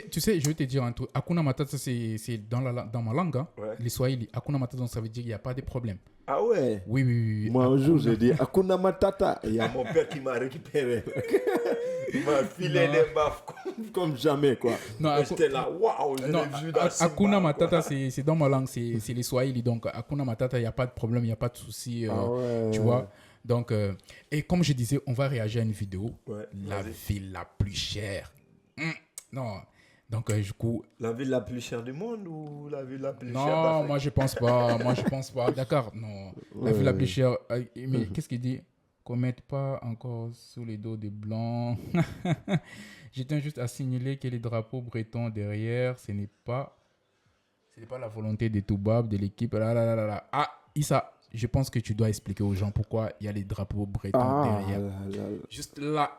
tu sais, je vais te dire un truc. Hakuna Matata, c'est dans ma langue, hein, Ouais. les Swahili. Hakuna Matata, donc ça veut dire qu'il n'y a pas de problème. Ah ouais. Oui, oui, oui. Moi, un jour, Hakuna- j'ai dit Hakuna Matata. Et il y a mon père qui m'a récupéré. Il m'a filé Non. des baffes comme jamais, quoi. Non, Et j'étais là, waouh, je Non, l'ai vu dans Hakuna Simba, Matata, quoi. c'est dans ma langue, c'est les Swahili. Donc, Hakuna Matata, il n'y a pas de problème, il n'y a pas de souci. Ah ouais. Tu vois. Donc, et comme je disais, on va réagir à une vidéo. Ouais, La vas-y. ville la plus chère. Non. Donc, du coup, La ville la plus chère du monde ou la ville la plus chère non, d'Afrique? moi, je pense pas. Moi, je pense pas. D'accord, non. La ville la plus chère. Mais qu'est-ce qu'il dit? Qu'on mette pas encore sous les dos des blancs. Je tiens juste à signaler que les drapeaux bretons derrière, ce n'est pas la volonté des Toubab, de l'équipe. Ah, Issa, je pense que tu dois expliquer aux gens pourquoi il y a les drapeaux bretons derrière. Juste là.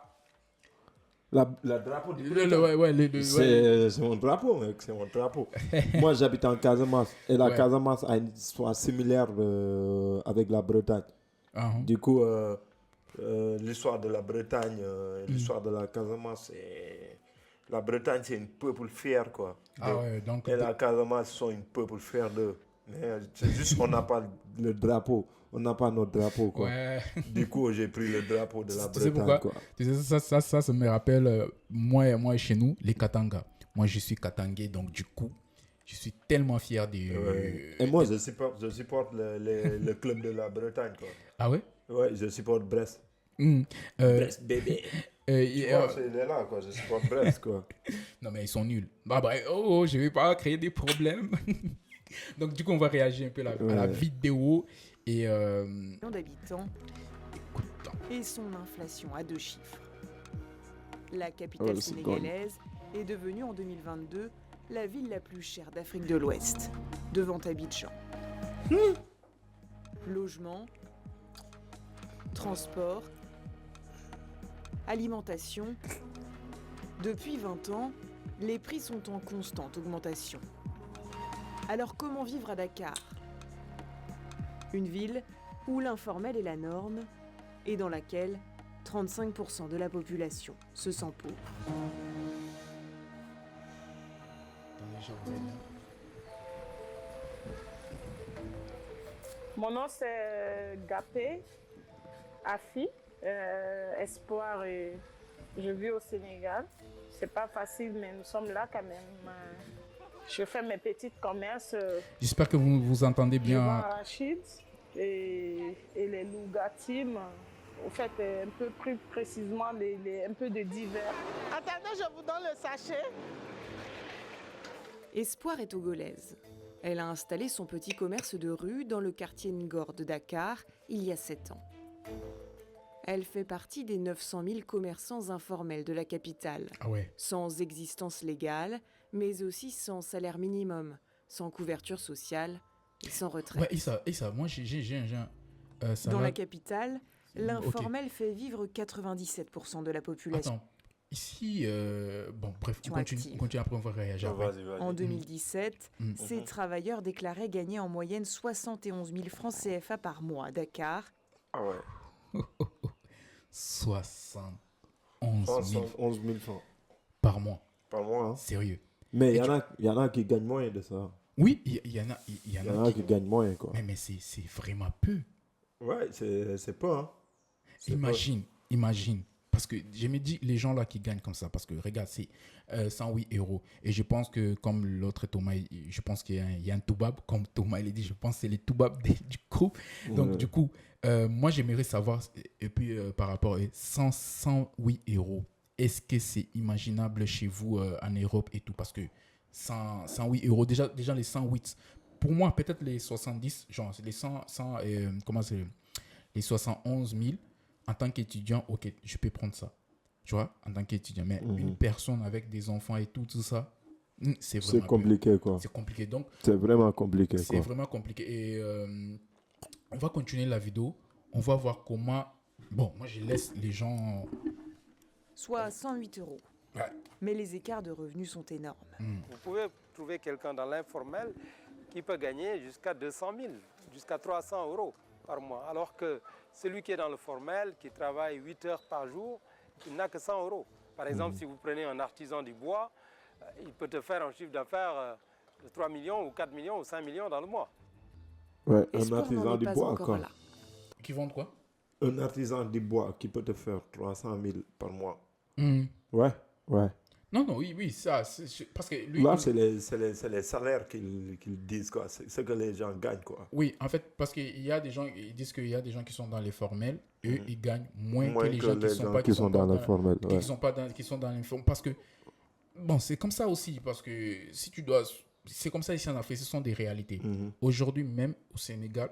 La drapeau du Brésil. C'est mon drapeau, mec. C'est mon drapeau. Moi, j'habite en Casamance. Et la Ouais. Casamance a une histoire similaire avec la Bretagne. Du coup, l'histoire de la Bretagne, l'histoire de la Casamance, la Bretagne, c'est un peuple fier, quoi. Ah ouais, donc. Et la Casamance sont un peuple fier d'eux. Mais c'est juste qu'on n'a pas le drapeau. On n'a pas notre drapeau, quoi. Ouais. Du coup, j'ai pris le drapeau de la Tu sais Bretagne, pourquoi? quoi. Tu sais, ça me rappelle, moi chez nous, les Katanga. Moi, je suis Katangais, donc du coup, je suis tellement fier de... Et moi, je supporte le club de la Bretagne, quoi. Ah ouais? Ouais, je supporte Brest. Brest, bébé. Tu vois, c'est là, quoi. Je supporte Brest, quoi. Non, mais ils sont nuls. Bah, oh, je vais pas créer des problèmes. Donc, du coup, on va réagir un peu à la vidéo. Et... d'habitants et son inflation à 2 chiffres. La capitale sénégalaise est devenue en 2022 la ville la plus chère d'Afrique de l'Ouest, devant Abidjan. Logement, transport, alimentation. Depuis 20 ans, les prix sont en constante augmentation. Alors comment vivre à Dakar ? Une ville où l'informel est la norme et dans laquelle 35% de la population se sent pauvre. Mon nom c'est Gapé Afi, espoir. Je vis au Sénégal. C'est pas facile, mais nous sommes là quand même. Je fais mes petits commerces. J'espère que vous vous entendez Je bien. vends arachides et les lougatim. Au fait, un peu plus précisément, un peu de divers. Attendez, je vous donne le sachet. Espoir est togolaise. Elle a installé son petit commerce de rue dans le quartier Ngor de Dakar il y a 7 ans. Elle fait partie des 900 000 commerçants informels de la capitale, sans existence légale, mais aussi sans salaire minimum, sans couverture sociale et sans retraite. Ouais, Issa, moi j'ai un... Dans la capitale, l'informel fait vivre 97% de la population. Attends, ici, bon bref, on continue après, on va réagir. Vas-y. En 2017, ces travailleurs déclaraient gagner en moyenne 71 000 francs CFA par mois à Dakar. Ah ouais. 71 000 francs. Par mois. Par mois, hein. Sérieux. Mais il y en a qui gagnent moins de ça. Oui, il y en a qui gagnent moins, quoi. Mais c'est vraiment peu. Ouais, c'est peu, hein. Imagine. Parce que je me dis, les gens là qui gagnent comme ça, parce que regarde, c'est 108 €. Et je pense que, comme l'autre Thomas, je pense qu'il y a un Toubab, comme Thomas il a dit, je pense que c'est les Toubab du groupe. Donc, du coup, moi j'aimerais savoir, et puis par rapport à 108 €, est-ce que c'est imaginable chez vous en Europe et tout? Parce que 108 €, déjà les 108, pour moi, peut-être les 70, genre les 100 les 71 000. En tant qu'étudiant, ok, je peux prendre ça. Tu vois, en tant qu'étudiant. Mais une personne avec des enfants et tout ça, c'est vraiment... C'est compliqué, quoi. C'est compliqué. Donc, c'est vraiment compliqué, c'est vraiment compliqué. Et on va continuer la vidéo. On va voir comment... Bon, moi, je laisse les gens... Soit 108 €. Ouais. Mais les écarts de revenus sont énormes. Vous pouvez trouver quelqu'un dans l'informel qui peut gagner jusqu'à 200 000, jusqu'à 300 € par mois. Alors que celui qui est dans le formel, qui travaille 8 heures par jour, il n'a que 100 €. Par exemple, si vous prenez un artisan du bois, il peut te faire un chiffre d'affaires de 3 millions ou 4 millions ou 5 millions dans le mois. Ouais, un artisan du bois, quoi. Là. Qui vendent quoi? Un artisan du bois qui peut te faire 300 000 par mois. Ouais. Non, oui, ça, parce que lui... Là, c'est les salaires qu'ils disent, quoi. C'est ce que les gens gagnent, quoi. Oui, en fait, parce qu'il y a des gens, ils disent qu'il y a des gens qui sont dans les formels, eux, ils gagnent moins que les gens qui sont dans les formels. Qui sont dans l'informel. Parce que, bon, c'est comme ça aussi, parce que si tu dois... C'est comme ça ici en Afrique, ce sont des réalités. Aujourd'hui, même au Sénégal,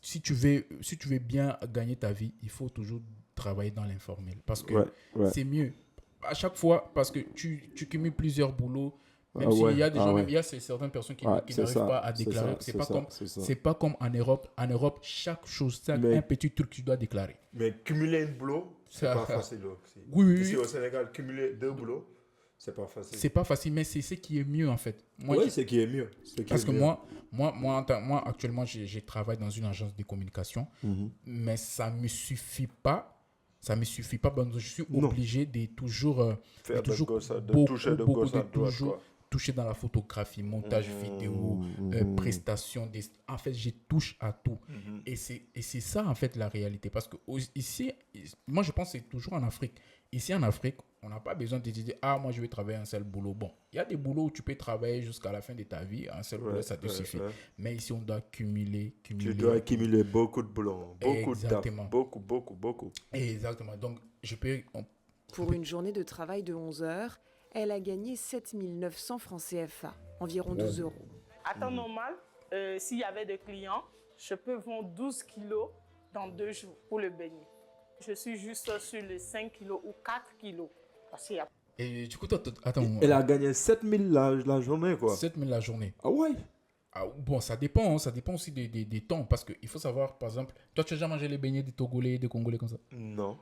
si tu veux bien gagner ta vie, il faut toujours travailler dans l'informel. Parce que c'est mieux. À chaque fois, parce que tu cumules plusieurs boulots, même s'il y a des gens, même, il y a certaines personnes qui n'arrivent pas à déclarer. C'est pas comme en Europe. En Europe, chaque chose, un petit truc que tu dois déclarer. Mais cumuler un boulot, c'est pas facile aussi. Oui. Ici au Sénégal, cumuler 2 boulots, c'est pas facile. C'est pas facile, mais c'est ce qui est mieux en fait. Oui, c'est ce qui est mieux. Parce que moi, actuellement, je travaille dans une agence de communication, mais ça me suffit pas. Ça ne me suffit pas, donc je suis obligé de toujours, toucher dans la photographie, montage vidéo, prestation. En fait, je touche à tout. Et c'est ça, en fait, la réalité. Parce que ici, moi, je pense que c'est toujours en Afrique. Ici, en Afrique, on n'a pas besoin de dire « Ah, moi, je vais travailler un seul boulot. » Bon, il y a des boulots où tu peux travailler jusqu'à la fin de ta vie. Un seul boulot, ça te suffit. Mais ici, on doit cumuler. Tu dois cumuler beaucoup de boulots. Beaucoup de taf. Beaucoup. Exactement. Donc, Pour une journée de travail de 11 heures, elle a gagné 7 900 francs CFA, environ 12 €. À temps normal, s'il y avait des clients, je peux vendre 12 kilos dans 2 jours pour le beignet. Je suis juste sur les 5 kilos ou 4 kilos. Parce qu'il y a... Et du coup, attends. Elle a gagné 7 000 la journée, quoi. 7 000 la journée. Ah ouais? Bon, ça dépend aussi des temps. Parce qu'il faut savoir, par exemple, toi, tu as déjà mangé les beignets des Togolais, des Congolais comme ça? Non.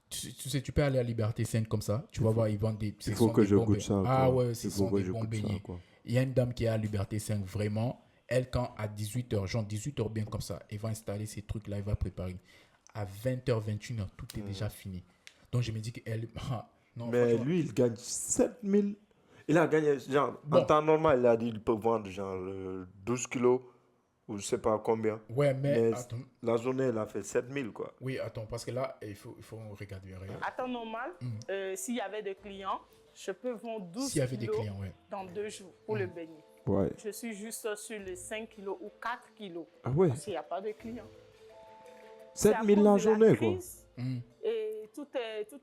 Tu sais, tu peux aller à Liberté 5 comme ça. Tu vas voir, ils vendent des... Il faut que je goûte ça. Ah ouais, ce sont des bons beignets. Il y a une dame qui est à Liberté 5, vraiment. Elle, quand à 18h, genre 18h bien comme ça, elle va installer ces trucs-là, elle va préparer. À 20h, 21h, tout est déjà fini. Donc, je me dis qu'elle... mais lui, il gagne 7 000. Il a gagné, genre, en temps normal, il a dit qu'il peut vendre, genre, 12 kilos ou je sais pas combien. Ouais, mais attends. La journée, il a fait 7 000, quoi. Oui, attends, parce que là, il faut regarder. À temps normal, s'il y avait des clients, je peux vendre 12 kilos dans 2 jours pour le beignet. Ouais. Je suis juste sur les 5 kilos ou 4 kilos. Ah ouais? Parce qu'il n'y a pas de clients. 7 000 la journée, quoi. Et tout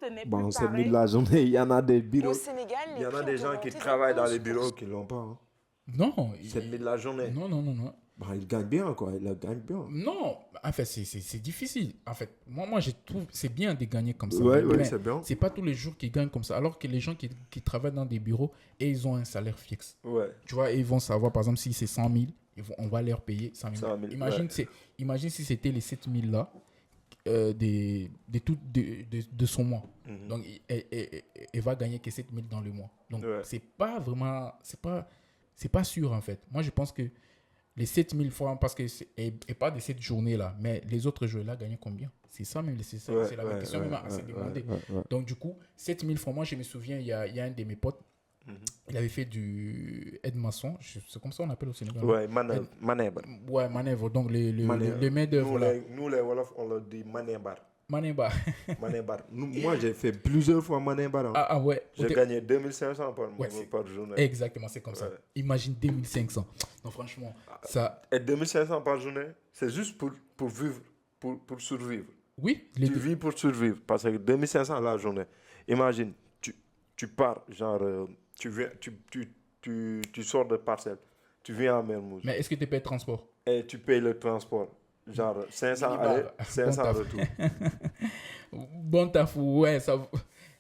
n'est plus bon, 7 000 pareil. la journée, il y en a des bureaux. Au Sénégal, Il y en a des gens qui travaillent dans les bureaux qui ne l'ont pas. Hein. Non. 7 000 la journée. Non. Bah, il gagne bien, quoi. Il gagne bien. Non, en fait, c'est difficile. En fait, moi je trouve c'est bien de gagner comme ça. Oui, c'est bien. C'est pas tous les jours qu'ils gagnent comme ça. Alors que les gens qui travaillent dans des bureaux, et ils ont un salaire fixe. Ouais. Tu vois, ils vont savoir, par exemple, si c'est 100 000, on va leur payer 100 000. Imagine si c'était les 7 000 là, de son mois. Donc, elle va gagner que 7 000 dans le mois. Donc, c'est pas vraiment... C'est pas sûr, en fait. Moi, je pense que les 7 000 francs, parce que et pas de cette journée-là, mais les autres jours-là gagnaient combien? C'est ça même, c'est la même question même à se demander. Donc, du coup, 7 000 francs, moi, je me souviens, il y a un de mes potes, il avait fait du aide-maçon, c'est comme ça on appelle au Sénégal. Ouais, manèbre. Ouais, manèbre, donc les mains d'œuvre. Nous, les Wolof, on le dit manébar. Manébar. Moi, j'ai fait plusieurs fois manébar. Hein. Ah ouais. J'ai gagné 2500 par journée. Exactement, c'est comme ça. Imagine 2500. Non, franchement, ça... Et 2500 par journée, c'est juste pour vivre, pour survivre. Oui. Tu vis pour survivre, parce que 2500 la journée. Imagine, tu pars, genre, tu sors de parcelle, tu viens à Mermoz. Mais est-ce que tu payes le transport? Et tu payes le transport. Genre 500 aller, 500 bon retour. Bon taf, ouais,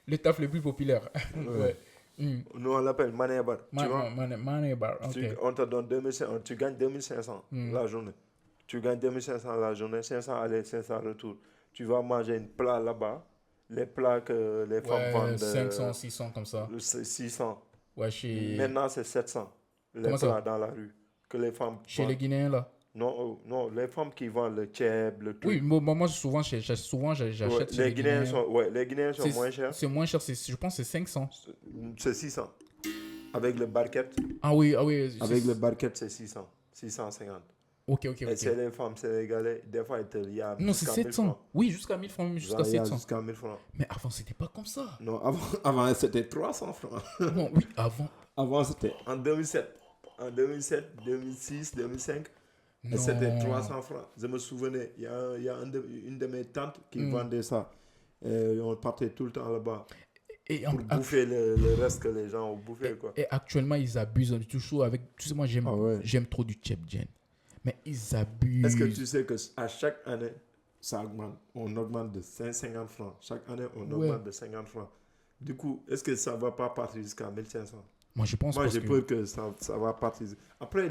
le taf le plus populaire. Ouais. Nous, on l'appelle manébar. Manébar, ok. On te donne 2500, tu gagnes 2500 la journée. Tu gagnes 2500 la journée, 500 aller, 500 retour. Tu vas manger un plat là-bas. Les plats que les femmes vendent. 500, 600 comme ça. 600. Ouais, Maintenant, c'est 700. Les plats dans la rue. Que les femmes chez les Guinéens, là? Non, les femmes qui vendent le tchèb, le tout. Oui, moi, souvent j'achète les Guinéens. Les Guinéens sont moins chers. C'est moins cher, je pense que c'est 500. C'est 600. Avec le barquette. Ah oui. Avec le barquette, c'est 600. 650. Ok. Et c'est les femmes sénégalaises. Des fois, il y a. Non, c'est 700. Oui, jusqu'à 1000 francs, jusqu'à 700. Jusqu'à 1000 francs. Mais avant, c'était pas comme ça. Non, avant c'était 300 francs. Non, oui, avant. Avant, c'était en 2007. En 2007, 2006, 2005. Et c'était 300 francs. Je me souvenais, il y a une de mes tantes qui vendait ça. Et on partait tout le temps là-bas. Pour bouffer le reste que les gens ont bouffé. Quoi. Et actuellement, ils abusent. Toujours avec. Tu sais, moi, j'aime trop du Tchèp-Djen. Mais ils abusent. Est-ce que tu sais qu'à chaque année, ça augmente? On augmente de 50 francs. Chaque année, on augmente de 50 francs. Du coup, est-ce que ça ne va pas partir jusqu'à 1500? Moi, je pense j'ai peur que ça va partir. Après,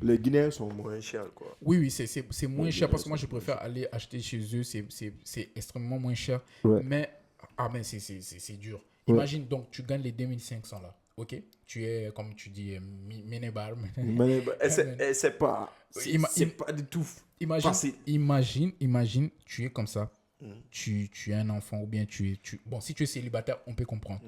les Guinéens sont moins chers. Quoi. Oui, c'est moins cher parce que moi, je préfère aller acheter chez eux. C'est extrêmement moins cher. Ouais. Mais c'est dur. Ouais. Imagine, donc, tu gagnes les 2500 là. Ok? Tu es, comme tu dis, Ménébar. Et c'est pas du tout facile. Imagine, tu es comme ça. Tu es un enfant ou bien bon, si tu es célibataire, on peut comprendre.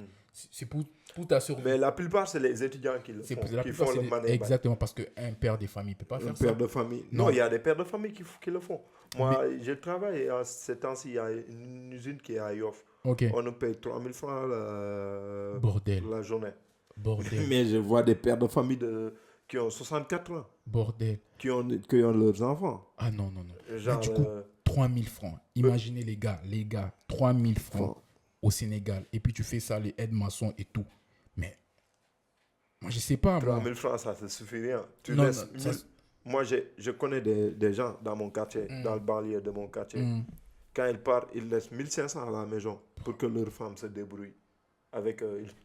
C'est pour ta survie. Mais la plupart, c'est les étudiants qui le font, qui font le manébar. Exactement, parce qu'un père de famille ne peut pas faire ça. Un père de famille. Non, il y a des pères de famille qui le font. Moi, je travaille, ces temps-ci, il y a une usine qui est à Yoff. Okay. On nous paye 3000 francs la journée. Bordel. Mais je vois des pères de famille qui ont 64 ans. Bordel. Qui ont leurs enfants. Ah non. Genre, du coup, 3000 francs. Imaginez les gars, 3000 francs au Sénégal. Et puis tu fais ça, les aides maçons et tout. Mais moi, je sais pas. 3000 francs, ça ne suffit rien. Moi, je connais des gens dans mon quartier, dans le banlieue de mon quartier. Quand ils partent, ils laissent 1500 à la maison pour que leur femme se débrouille.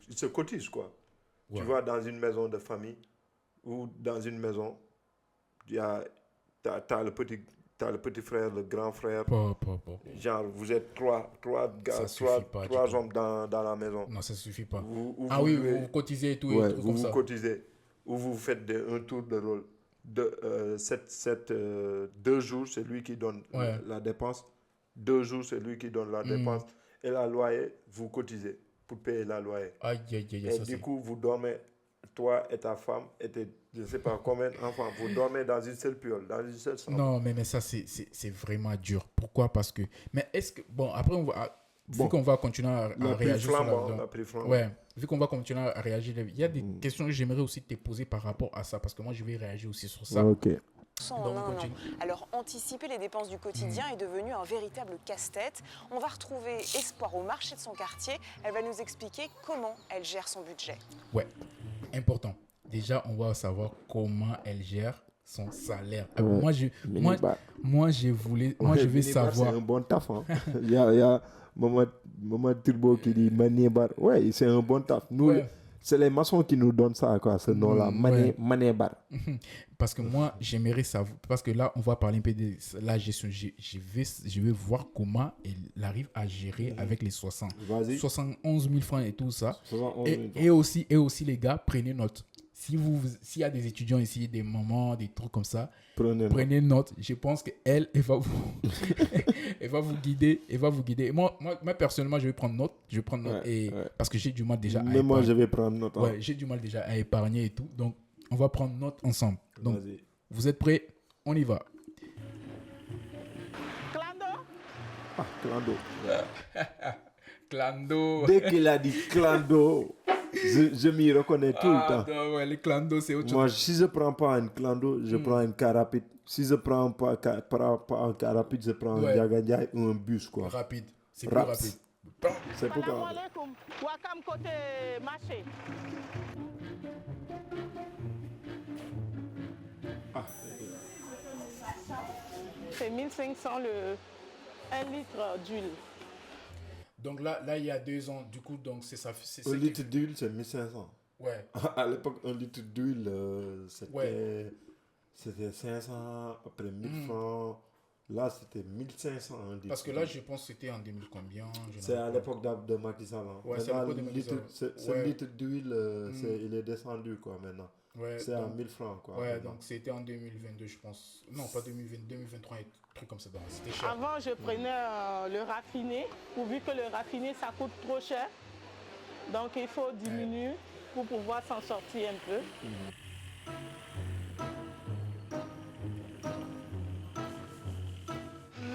Ils se cotisent, quoi. Ouais. Tu vois, dans une maison de famille ou dans une maison, t'as le petit frère, le grand frère. Genre, vous êtes trois gars, trois hommes dans la maison. Non, ça ne suffit pas. Vous cotisez et tout. Ouais, vous cotisez. Ou vous faites un tour de rôle. 2 jours, c'est lui qui donne la dépense. 2 jours, c'est lui qui donne la dépense. Et la loyer, vous cotisez pour payer la loyer. Et du coup, vous dormez, toi et ta femme, je ne sais pas combien d'enfants, vous dormez dans une seule piole, dans une seule chambre. Non, mais ça, c'est vraiment dur. Pourquoi? Parce que... Mais est-ce que... Bon, après, vu qu'on va continuer à réagir... Vu qu'on va continuer à réagir, il y a des questions que j'aimerais aussi te poser par rapport à ça, parce que moi, je vais réagir aussi sur ça. Ok. Alors, anticiper les dépenses du quotidien est devenu un véritable casse-tête. On va retrouver Espoir au marché de son quartier. Elle va nous expliquer comment elle gère son budget. Ouais, important. Déjà, on va savoir comment elle gère son salaire. Moi, je vais savoir... C'est un bon taf. Hein. Il y a Maman Turbo qui dit Manébar. Ouais, c'est un bon taf. Nous, c'est les maçons qui nous donnent ça, quoi, ce nom-là, Manébar. Parce que moi, j'aimerais savoir, parce que là, on va parler un peu de la gestion. Je vais voir comment elle arrive à gérer avec les 71 000 francs et tout ça. Et aussi, les gars, prenez note. S'il y a des étudiants ici, des mamans, des trucs comme ça, prenez note. Je pense qu'elle va vous guider. Moi, personnellement, je vais prendre note. Parce que j'ai du mal déjà à épargner. Moi, je vais prendre note. Ouais, j'ai du mal déjà à épargner et tout. Donc, on va prendre note ensemble. Donc, vous êtes prêts? On y va. Clando. Ah, Clando. Clando. Dès qu'il a dit Clando, je m'y reconnais tout le temps. Non, ouais, les Clando, c'est autre chose. Moi, si je ne prends pas un Clando, je prends un car rapide. Si je ne prends pas un car rapide, je prends un Diagandia ou un bus, quoi. Rapide. C'est plus rapide. C'est pourquoi. Wakam côté marché. C'est 1500 1 litre d'huile. Donc là, il y a 2 ans, du coup, donc c'est ça. Un litre d'huile, c'est 1500. Ouais. À l'époque, un litre d'huile, c'était 500, après 1000 francs. Là, c'était 1500 un litre. Parce que là, je pense que c'était en 2000 combien? C'est à l'époque de Macky Sall. Ouais, c'est à l'époque de Macky Sall. Ce litre d'huile, il est descendu, quoi, maintenant. Ouais, c'est à 1000 francs, quoi. Ouais, donc c'était en 2022, je pense. Non, pas 2020, 2023, un truc comme ça. C'était cher. Avant, je prenais le raffiné, pourvu que le raffiné, ça coûte trop cher. Donc, il faut diminuer. pour pouvoir s'en sortir un peu.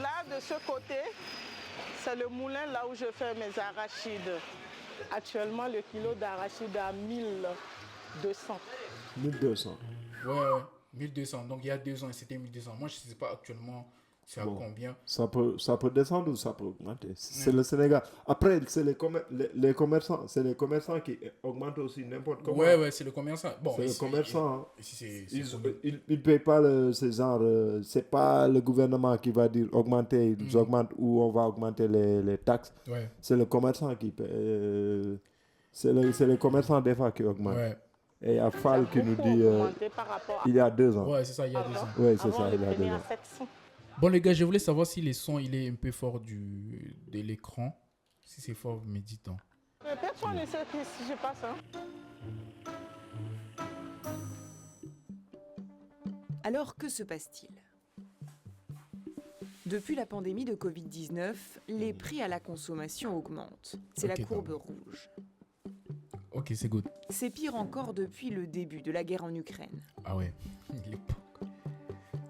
Là, de ce côté, c'est le moulin là où je fais mes arachides. Actuellement, le kilo d'arachide est à 1200. 1200. Ouais, 1200. Donc il y a 2 ans, c'était 1200. Moi, je ne sais pas actuellement c'est à combien. Ça peut descendre ou ça peut augmenter. C'est le Sénégal. Après, c'est les commerçants. C'est les commerçants qui augmentent aussi n'importe comment. Ouais, c'est le commerçant. Bon, c'est le commerçant. Ils ne payent pas ce genre. C'est pas le gouvernement qui va dire augmenter, ils augmentent ou on va augmenter les taxes. Ouais. C'est le commerçant qui paye. C'est les commerçants des fois qui augmentent. Ouais. Et il y a Fall qui nous dit il y a 2 ans. Ouais, c'est ça, il y a 2 ans. Oui, c'est ça, il y a 2 ans. Bon, les gars, je voulais savoir si le son il est un peu fort de l'écran. Si c'est fort, me dites-en. Personne ne sait si je passe. Alors, que se passe-t-il ? Depuis la pandémie de Covid-19, les prix à la consommation augmentent. C'est la courbe rouge. Ok, c'est good. C'est pire encore depuis le début de la guerre en Ukraine. Ah ouais,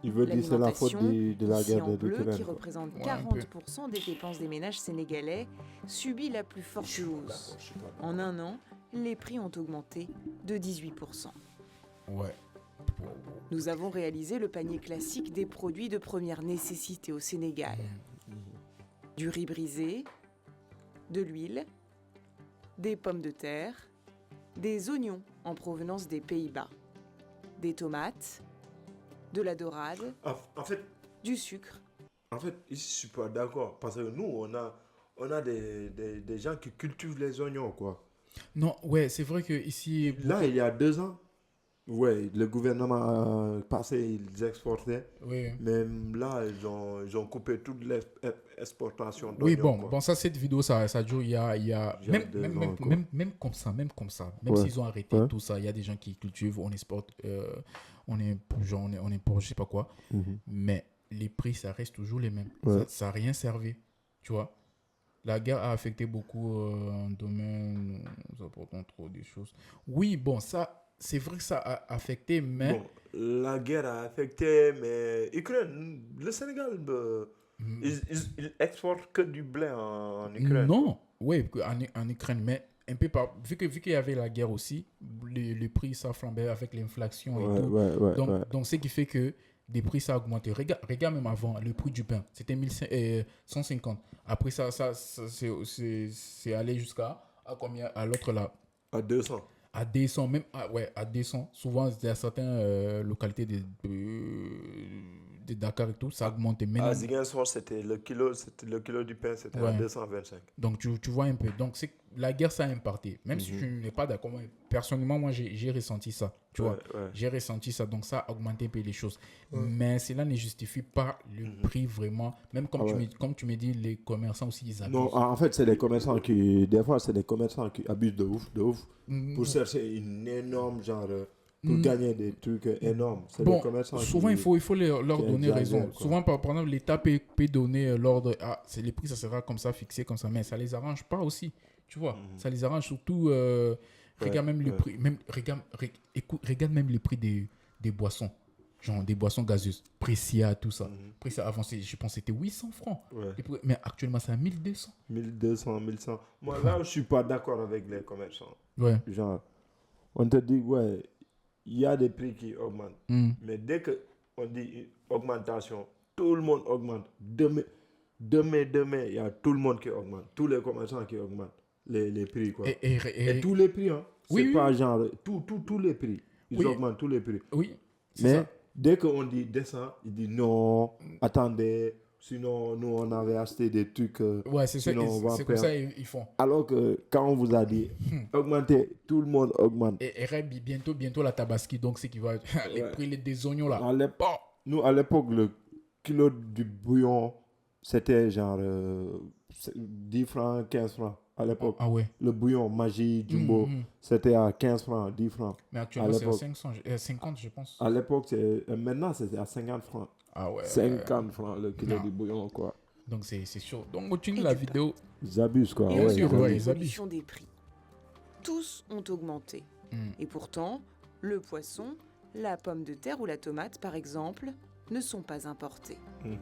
il veut dire que c'est la faute de la guerre de l'Ukraine. Qui représente 40% des dépenses des ménages sénégalais, subit la plus forte hausse. En un an, les prix ont augmenté de 18%. Ouais. Nous avons réalisé le panier classique des produits de première nécessité au Sénégal. Du riz brisé, de l'huile, des pommes de terre, des oignons en provenance des Pays-Bas, des tomates, de la dorade, en fait, du sucre. En fait, ici, je suis pas d'accord. Parce que nous, on a des gens qui cultivent les oignons, quoi. Non, ouais, c'est vrai que ici... Là, il y a 2 ans, ouais, le gouvernement passé, ils exportaient. Oui. Mais là, ils ont coupé toutes les exportations d'oignons. Oui, bon, ça, cette vidéo, ça dure il y a même comme ça, même s'ils ont arrêté tout ça, il y a des gens qui cultivent, on exporte, on importe, je sais pas quoi. Mais les prix, ça reste toujours les mêmes. Ça n'a rien servi, tu vois. La guerre a affecté beaucoup en domaine, nous apportons trop des choses. Oui, bon, ça... C'est vrai que ça a affecté, mais... Bon, la guerre a affecté, mais Ukraine, le Sénégal, ils exportent que du blé en Ukraine. Non, oui, en Ukraine, mais un peu vu qu'il y avait la guerre aussi, les prix, ça flambait avec l'inflation et tout. Donc, ce qui fait que des prix, ça a augmenté. Regarde même avant, le prix du pain, c'était 150. Après, ça c'est allé jusqu'à combien? À l'autre là. À 200. À 200, même à 200. Souvent, il y a certaines localités de Dakar et tout, ça a augmenté. À Ziguinchor, c'était le kilo du pain, c'était à 225. Donc, tu vois un peu. Donc, la guerre, ça a impacté. Même si tu n'es pas d'accord, personnellement, moi, j'ai ressenti ça. Tu vois, j'ai ressenti ça. Donc, ça a augmenté un peu les choses. Mais cela ne justifie pas le prix vraiment. Même comme tu me dis, les commerçants aussi, ils abusent. Non, en fait, c'est les commerçants qui, des fois, abusent de ouf. Pour chercher une énorme genre... Pour gagner des trucs énormes. C'est bon, souvent, il faut leur donner raison. Quoi. Souvent, par exemple, l'État peut donner l'ordre. C'est les prix, ça sera comme ça, fixé comme ça. Mais ça ne les arrange pas aussi. Tu vois, ça les arrange surtout. Regarde même le prix. Regarde même les prix des boissons. Genre des boissons gazeuses. Pressia, tout ça. Pressia, avant, je pense que c'était 800 francs. Mais actuellement, c'est à 1200. 1200, 1100. Moi, là, je ne suis pas d'accord avec les commerçants. Ouais. Genre, on te dit, il y a des prix qui augmentent. Mais dès qu'on dit augmentation, tout le monde augmente. Demain, il y a tout le monde qui augmente. Tous les commerçants qui augmentent les prix. Quoi. Et tous les prix. Hein. C'est pas genre... Tous les prix. Ils augmentent tous les prix. Oui. Mais dès qu'on dit descend, il dit non, attendez... Sinon, nous, on avait acheté des trucs. C'est comme ça ils font. Alors que quand on vous a dit augmenter, tout le monde augmente. Et bientôt la tabaski, donc c'est qui va. Les prix des oignons là. Nous, à l'époque, le kilo du bouillon, c'était genre 10 francs, 15 francs. À l'époque, le bouillon Magie, Jumbo, c'était à 15 francs, 10 francs. Mais actuellement, c'est à 50, je pense. À l'époque, maintenant, c'était à 50 francs. 50 francs le kilo de bouillon, quoi. Donc, c'est sûr. Donc, au continue la vidéo. Ils abusent, quoi. Et l'évolution des prix. Tous ont augmenté, Et pourtant, le poisson, la pomme de terre ou la tomate, par exemple, ne sont pas importés. Il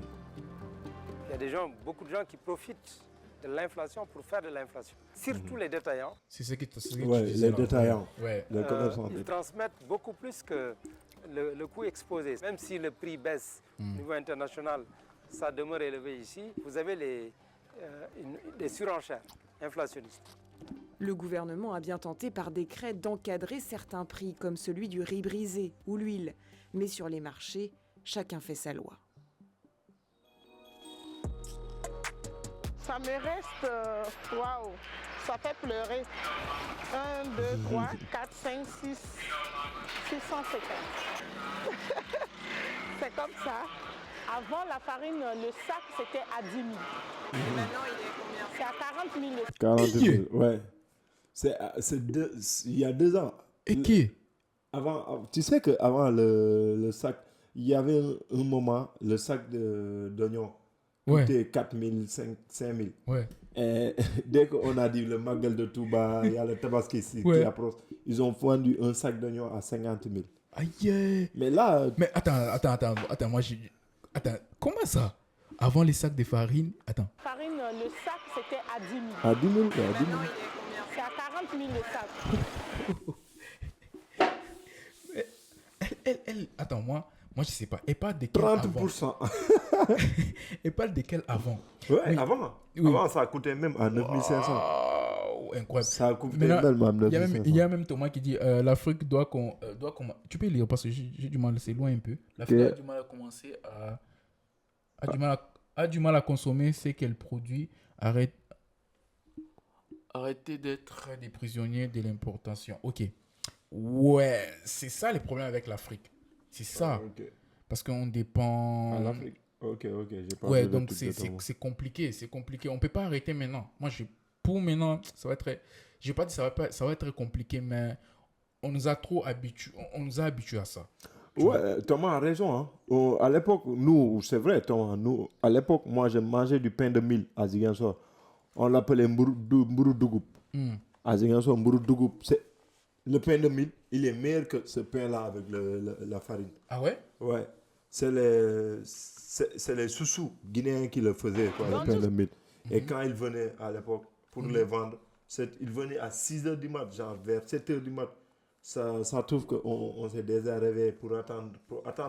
y a beaucoup de gens qui profitent de l'inflation pour faire de l'inflation. Surtout les détaillants. C'est ce que tu les disais. détaillants. Ouais. Ils transmettent beaucoup plus que le coût exposé. Même si le prix baisse au niveau international, ça demeure élevé ici. Vous avez des surenchères inflationnistes. Le gouvernement a bien tenté par décret d'encadrer certains prix, comme celui du riz brisé ou l'huile. Mais sur les marchés, chacun fait sa loi. Ça me reste, waouh, ça fait pleurer. 1, 2, 3, 4, 5, 6, 650. C'est comme ça. Avant, la farine, le sac, c'était à 10 000. Et maintenant, il est combien? C'est à 40 000. 40 000, ouais. Il y a 2 ans. Et qui? Avant, tu sais qu'avant le sac, il y avait un moment, le sac d'oignons coûtait 4 000, 5 000. Ouais. Et dès qu'on a dit le Magal de Touba, il y a le Tabaski ici qui approche, ils ont vendu un sac d'oignons à 50 000. Aïe. Mais là... Mais attends, moi j'ai... Attends, comment ça? Avant les sacs de farine, attends. Farine, le sac, c'était à 10 000. À 10 000, ouais, à 10 000. Maintenant, il est combien? C'est à 40 000 le sac. Elle, attends, moi je sais pas. Elle parle de quel 30%. Avant? Elle parle de quel avant? Ouais, Oui. avant. Oui. Avant, ça coûtait même à 9 500. Wow, incroyable. Ça a coûté même à 9 500. Il y a même Thomas qui dit l'Afrique doit... Tu peux lire parce que j'ai du mal, c'est loin un peu. L'Afrique a du mal à commencer à... a du mal à consommer ce qu'elle produit. Arrêtez d'être des prisonniers de l'importation. Ok. Ouais, c'est ça le problème avec l'Afrique. C'est ça. Okay. Parce qu'on dépend... À l'Afrique. Ok, j'ai pas ouais, donc c'est compliqué, On peut pas arrêter maintenant. Pour maintenant, ça va être... Je vais pas dire ça va être compliqué, mais on nous a habitués à ça. Ouais, Thomas a raison. Hein. À l'époque, nous, c'est vrai, Thomas, à l'époque, moi, je mangeais du pain de mil à Ziguinchor. On l'appelait Mburu Dougup. À Ziguinchor, Mburu Dougup, le pain de mil, il est meilleur que ce pain-là avec la farine. Ah ouais? Ouais. C'est les sous-sous guinéens qui le faisaient, quoi, le pain de mil. Et quand ils venaient à l'époque pour les vendre, ils venaient à 6 h du mat, genre vers 7 h du mat. Ça trouve qu'on s'est déjà réveillé pour attendre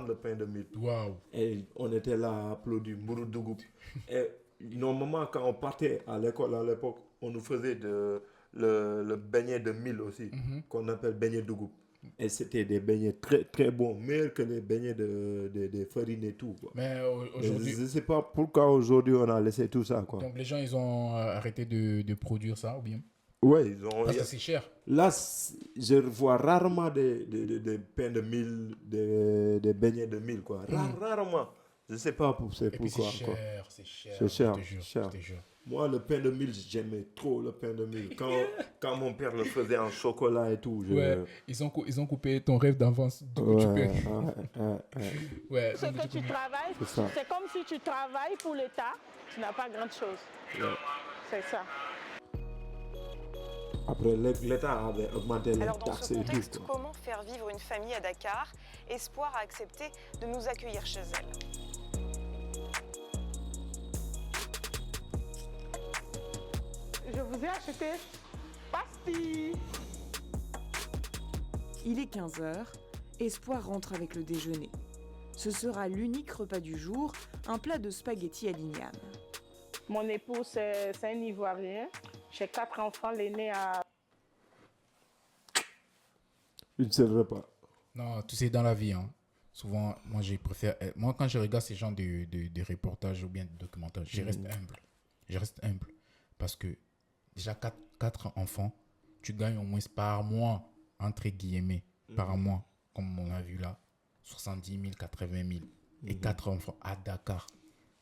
le pain de mil. Wow. Et on était là à applaudir Mburu Dougup. Et normalement, quand on partait à l'école à l'époque, on nous faisait le beignet de mil aussi, qu'on appelle beignet Dougup. Et c'était des beignets très très bons, meilleurs que les beignets de farine et tout, quoi. Mais aujourd'hui... Je ne sais pas pourquoi aujourd'hui on a laissé tout ça, quoi. Donc les gens, ils ont arrêté de produire ça, ou bien? Ouais, ils ont... Parce que c'est cher. Là, je vois rarement des pains de mil, des beignets de mil, quoi. Rarement. Je ne sais pas pourquoi. C'est cher. Je te jure. Moi, le pain de mil, j'aimais trop le pain de mil. Quand mon père le faisait en chocolat et tout. Ouais, ils ont coupé ton rêve d'avance. Ouais. Ce que tu travailles, c'est comme si tu travailles pour l'État, tu n'as pas grand-chose. Ouais. C'est ça. Après, l'État avait augmenté les taxes et tout. Alors, dans ce contexte, comment faire vivre une famille à Dakar? Espoir a accepté de nous accueillir chez elle. Je vous ai acheté pastilles. Il est 15h. Espoir rentre avec le déjeuner. Ce sera l'unique repas du jour, un plat de spaghettis à l'igname. Mon époux, c'est un Ivoirien. J'ai 4 enfants, l'aîné a... Une seule repas. Non, tu sais, dans la vie, souvent, moi, quand je regarde ces genres de reportages ou bien de documentaires, je reste humble. Parce que déjà, 4 enfants, tu gagnes au moins par mois, entre guillemets, par mois, comme on a vu là, 70 000, 80 000. Et 4 enfants à Dakar,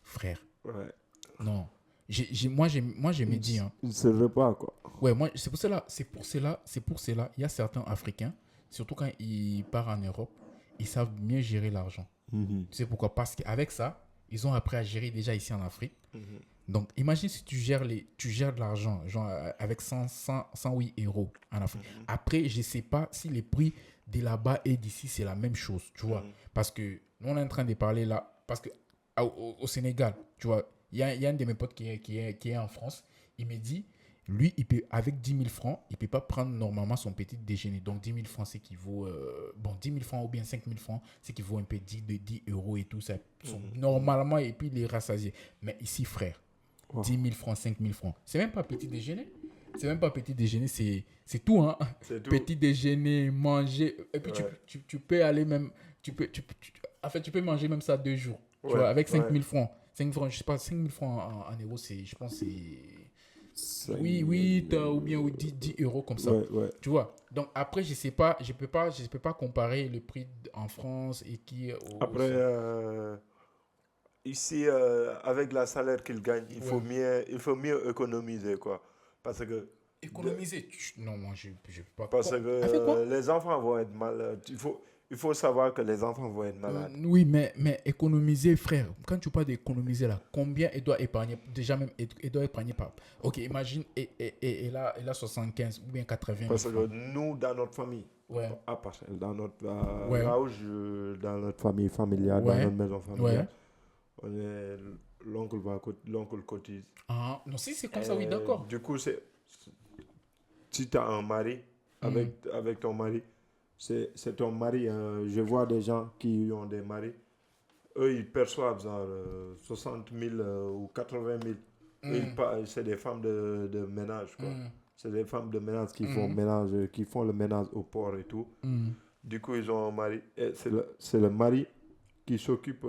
frère. Ouais. Non. Moi, je me dis... Une seule repas, quoi. Ouais, moi, c'est pour cela, il y a certains Africains, surtout quand ils partent en Europe, ils savent mieux gérer l'argent. Tu sais pourquoi? Parce qu'avec ça, ils ont appris à gérer déjà ici en Afrique. Donc, imagine si tu gères de l'argent, genre avec 108 euros en Afrique. Après, je ne sais pas si les prix de là-bas et d'ici, c'est la même chose, tu vois. Parce que nous, on est en train de parler là, parce que au Sénégal, tu vois, il y a un de mes potes qui est en France, il me dit, lui, avec 10 000 francs, il ne peut pas prendre normalement son petit déjeuner. Donc, 10 000 francs, c'est qui vaut... 10 000 francs ou bien 5 000 francs, c'est qui vaut un peu 10 euros et tout ça. Normalement, et puis, il est rassasié. Mais ici, frère, 10 000 francs, 5 000 francs. C'est même pas petit déjeuner. C'est même pas petit déjeuner, c'est tout, hein. C'est tout. Petit déjeuner, manger. Et puis, tu peux aller même... tu peux manger même ça 2 jours. Tu vois, avec 5 000 francs. 5 francs, je sais pas, 5 000 francs en euros, je pense que c'est... Oui, ou bien 10 euros comme ça. Tu vois. Donc après, je peux pas comparer le prix en France et qui après ici avec la salaire qu'il gagne, il faut mieux économiser quoi. Parce que économiser non, moi je peux pas. Parce que les enfants vont être malades. Il faut savoir que les enfants vont être malades. Oui, mais économiser, frère, quand tu parles d'économiser là, combien il doit épargner? Déjà même, il doit épargner par... Ok, imagine, et là 75 ou bien 80. Parce que nous, dans notre famille, dans notre famille familiale, dans notre maison familiale, l'oncle cotise. Ah, non, si c'est comme ça, oui, d'accord. Du coup, si tu as un mari, avec ton mari, c'est ton mari. Je vois des gens qui ont des maris. Eux, ils perçoivent genre 60 000 ou 80 000. C'est des femmes de ménage, quoi. C'est des femmes de ménage qui font le ménage au port et tout. Du coup, ils ont un mari. Et c'est le mari qui s'occupe